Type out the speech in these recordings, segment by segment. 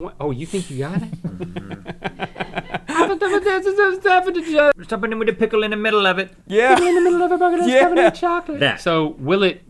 What? Oh, you think you got it? Something with a pickle in the middle of it. Yeah. In the middle of a bucket that's covered in chocolate. That. So will it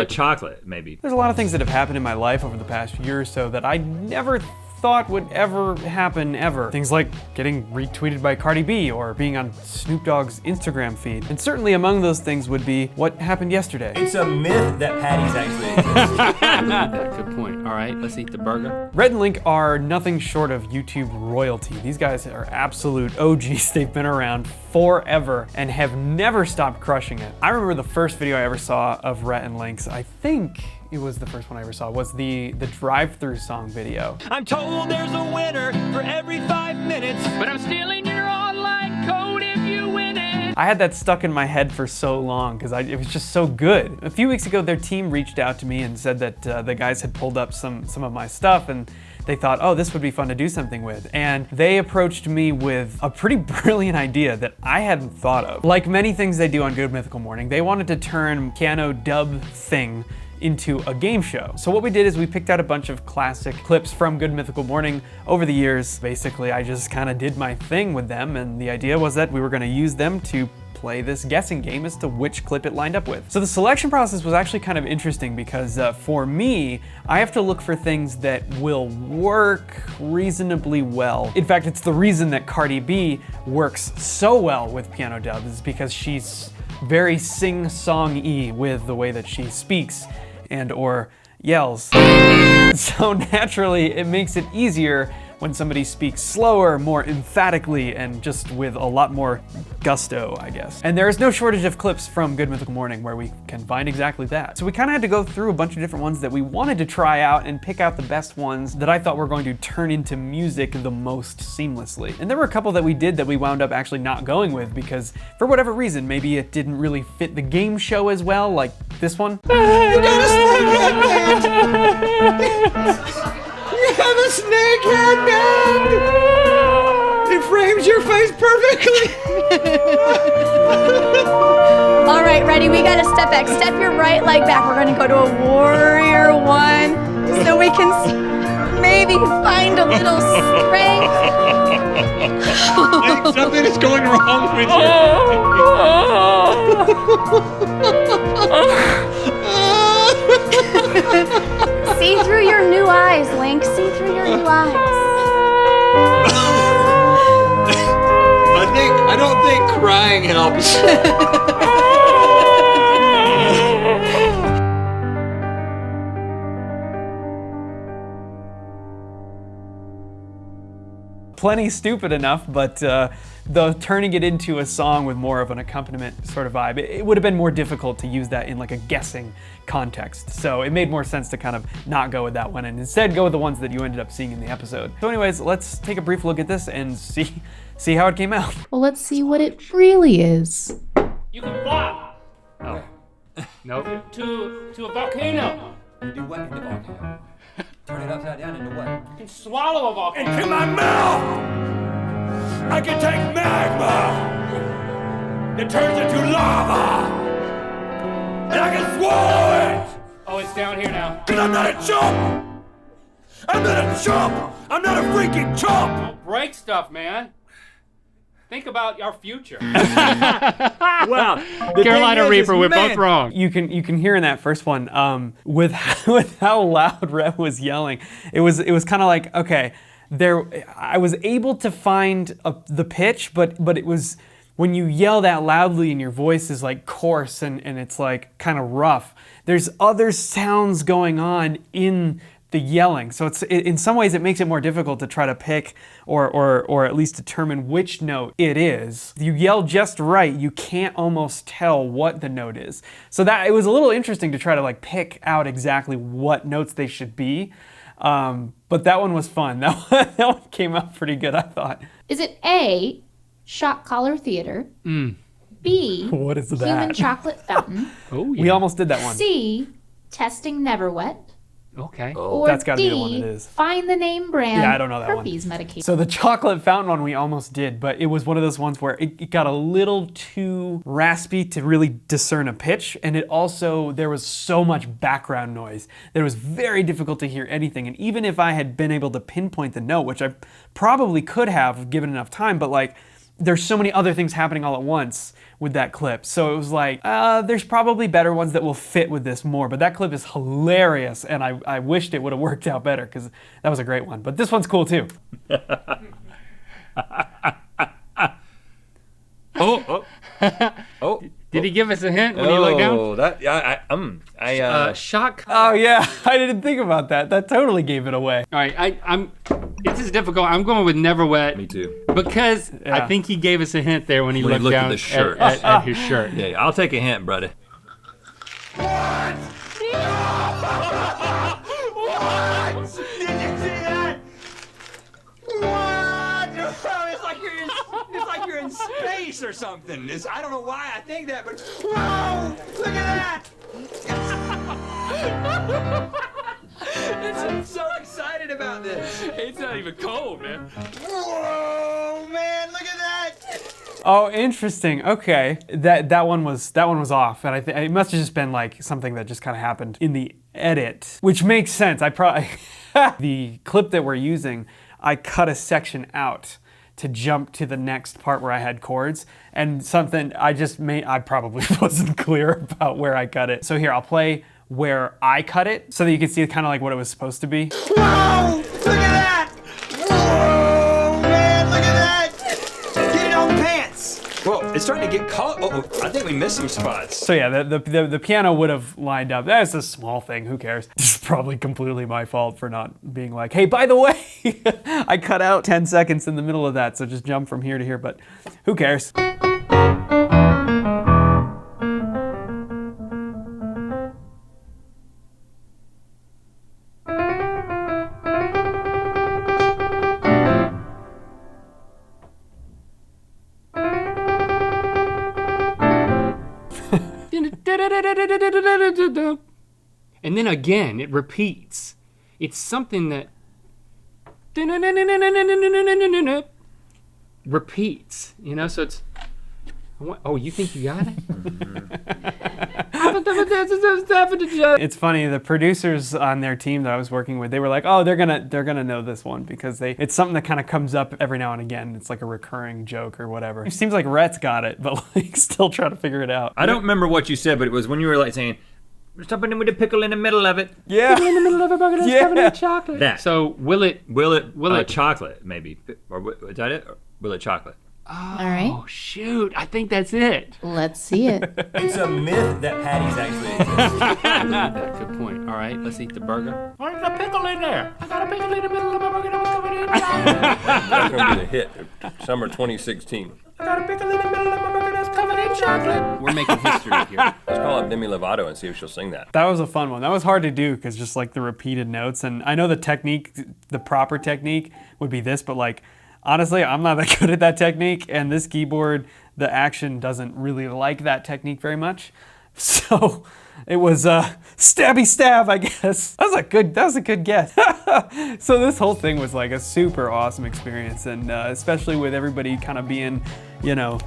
Chocolate, maybe. There's a lot of things that have happened in my life over the past year or so that I never thought would ever happen ever. Things like getting retweeted by Cardi B or being on Snoop Dogg's Instagram feed. And certainly among those things would be what happened yesterday. It's a myth that patties actually exist. Good point. All right, let's eat the burger. Rhett and Link are nothing short of YouTube royalty. These guys are absolute OGs. They've been around forever and have never stopped crushing it. I remember the first video I ever saw of Rhett and Link's, I think it was the first one I ever saw, was the drive-through song video. I'm told there's a winner for every 5 minutes. But I'm stealing your online code if you win it. I had that stuck in my head for so long because it was just so good. A few weeks ago, their team reached out to me and said that the guys had pulled up some of my stuff and they thought, oh, this would be fun to do something with. And they approached me with a pretty brilliant idea that I hadn't thought of. Like many things they do on Good Mythical Morning, they wanted to turn piano dub thing into a game show. So what we did is we picked out a bunch of classic clips from Good Mythical Morning over the years. Basically, I just kind of did my thing with them, and the idea was that we were gonna use them to play this guessing game as to which clip it lined up with. So the selection process was actually kind of interesting because for me, I have to look for things that will work reasonably well. In fact, it's the reason that Cardi B works so well with piano dubs is because she's very sing-song-y with the way that she speaks and or yells. So naturally, it makes it easier when somebody speaks slower, more emphatically, and just with a lot more gusto, I guess. And there is no shortage of clips from Good Mythical Morning where we can find exactly that. So we kind of had to go through a bunch of different ones that we wanted to try out and pick out the best ones that I thought were going to turn into music the most seamlessly. And there were a couple that we did that we wound up actually not going with because for whatever reason, maybe it didn't really fit the game show as well, like this one. You have a snake head, man! It frames your face perfectly! All right, ready? We gotta step back. Step your right leg back. We're gonna go to a warrior one so we can maybe find a little strength. Something is going wrong with you. See through your new eyes, Link. See through your new eyes. I don't think crying helps. Plenty stupid enough, but the turning it into a song with more of an accompaniment sort of vibe, it would have been more difficult to use that in like a guessing context. So it made more sense to kind of not go with that one and instead go with the ones that you ended up seeing in the episode. So anyways, let's take a brief look at this and see how it came out. Well, let's see what it really is. You can fly. Oh. Nope. To a volcano. You do what in the volcano? Turn it upside down into what? You can swallow a volcano. Into my mouth! I can take magma that turns into lava! And I can swallow it! Oh, it's down here now. Cause I'm not a chump! I'm not a chump! I'm not a freaking chump! Don't break stuff, man. Think about our future. Wow. Carolina Reaper, we're both wrong. You can hear in that first one with how loud Rhett was yelling. It was kind of like, okay, I was able to find the pitch, but it was when you yell that loudly and your voice is like coarse and it's like kind of rough. There's other sounds going on in the yelling. So in some ways it makes it more difficult to try to pick or at least determine which note it is. If you yell just right, you can't almost tell what the note is. So that it was a little interesting to try to like pick out exactly what notes they should be. But that one was fun. That one came out pretty good, I thought. Is it A, Shot Collar Theater? B, What is that? Human Chocolate Fountain? Oh, yeah. We almost did that one. C, Testing Never Wet? Okay. Or That's gotta D, be the one it is. find the name brand Yeah, I don't know that one. herpes medication. So the chocolate fountain one we almost did, but it was one of those ones where it got a little too raspy to really discern a pitch, and it also, there was so much background noise that it was very difficult to hear anything. And even if I had been able to pinpoint the note, which I probably could have given enough time, but like, there's so many other things happening all at once with that clip. So it was like, there's probably better ones that will fit with this more, but that clip is hilarious, and I wished it would have worked out better, because that was a great one. But this one's cool too. Oh. Did he give us a hint when he looked down? Oh, that Shock. Oh yeah, I didn't think about that. That totally gave it away. All right, I'm. This is difficult. I'm going with Never Wet. Me too. Because Yeah. I think he gave us a hint there when he When he looked looked at down the shirt. at his shirt. Yeah, I'll take a hint, brother. What? Did you see that? What? It's like you're in space or something. I don't know why I think that, but whoa! Look at that! I'm so excited about this. It's not even cold, man. Whoa, man! Look at that! Oh, interesting. Okay, that one was off, and it must have just been like something that just kind of happened in the edit, which makes sense. I probably the clip that we're using, I cut a section out to jump to the next part where I had chords, and something I probably wasn't clear about where I cut it. So here, I'll play where I cut it so that you can see kind of like what it was supposed to be. Whoa! Look at that! Whoa, man! Look at that! Get it on pants! Well, it's starting to get caught. Oh, I think we missed some spots. So yeah, the piano would have lined up. That's a small thing, who cares? This is probably completely my fault for not being like, hey, by the way, I cut out 10 seconds in the middle of that, so just jump from here to here, but who cares? And then again, it repeats. It's something that repeats, you know, so it's, oh, you think you got it? It's funny, the producers on their team that I was working with, they were like, oh, they're gonna know this one, because it's something that kind of comes up every now and again. It's like a recurring joke or whatever. It seems like Rhett's got it, but like still trying to figure it out. I don't remember what you said, but it was when you were like saying, Stopping him with a pickle in the middle of it. Yeah. Pickle in the middle of a bucket that's covered in chocolate. that. So will it Chocolate, maybe. Or is that it? Or will it chocolate? All right, Oh shoot, I think that's it. let's see it. It's a myth that patties actually exist. Good point. All right, let's eat the burger. There's a pickle in there. I got a pickle in the middle of my bucket that was covered in chocolate. That's going to be the hit, summer 2016. I got a pickle in the middle of my bucket that's covered in chocolate. We're making history here. Let's call up Demi Lovato and see if she'll sing that. That was a fun one. That was hard to do because just like the repeated notes, and I know the technique, the proper technique would be this, but like honestly, I'm not that good at that technique, and this keyboard, the action doesn't really like that technique very much. So it was stabby stab, I guess. That was a good guess. So this whole thing was like a super awesome experience, and especially with everybody kind of being, you know,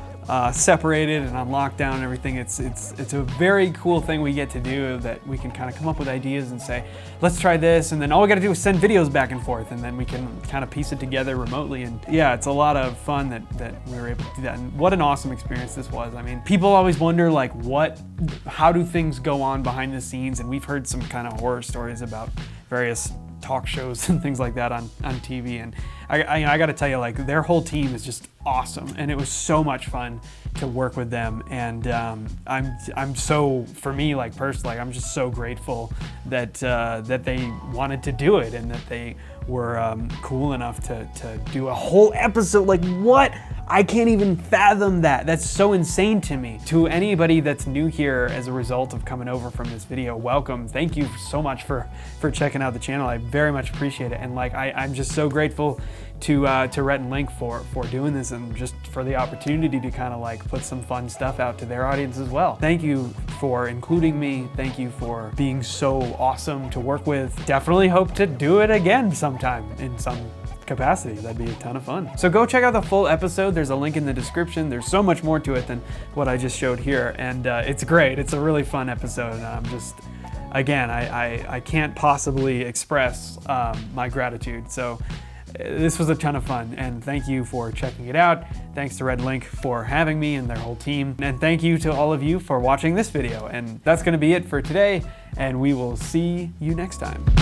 separated and on lockdown and everything. It's a very cool thing we get to do, that we can kind of come up with ideas and say, let's try this, and then all we got to do is send videos back and forth, and then we can kind of piece it together remotely. And yeah, it's a lot of fun that we were able to do that. And what an awesome experience this was. I mean, people always wonder like how do things go on behind the scenes, and we've heard some kind of horror stories about various talk shows and things like that on TV, and I got to tell you, like, their whole team is just awesome, and it was so much fun to work with them. And I'm so, for me, like personally, I'm just so grateful that that they wanted to do it, and that they were cool enough to do a whole episode. Like, what? I can't even fathom that. That's so insane to me. To anybody that's new here as a result of coming over from this video, welcome. Thank you so much for checking out the channel. I very much appreciate it. And like, I'm just so grateful to Rhett and Link for doing this and just for the opportunity to kind of like put some fun stuff out to their audience as well. Thank you for including me. Thank you for being so awesome to work with. Definitely hope to do it again sometime in some capacity. That'd be a ton of fun. So go check out the full episode. There's a link in the description. There's so much more to it than what I just showed here. And it's great. It's a really fun episode. And I'm just, again, I can't possibly express my gratitude. So this was a ton of fun, and thank you for checking it out. Thanks to Rhett and Link for having me and their whole team. And thank you to all of you for watching this video. And that's gonna be it for today, and we will see you next time.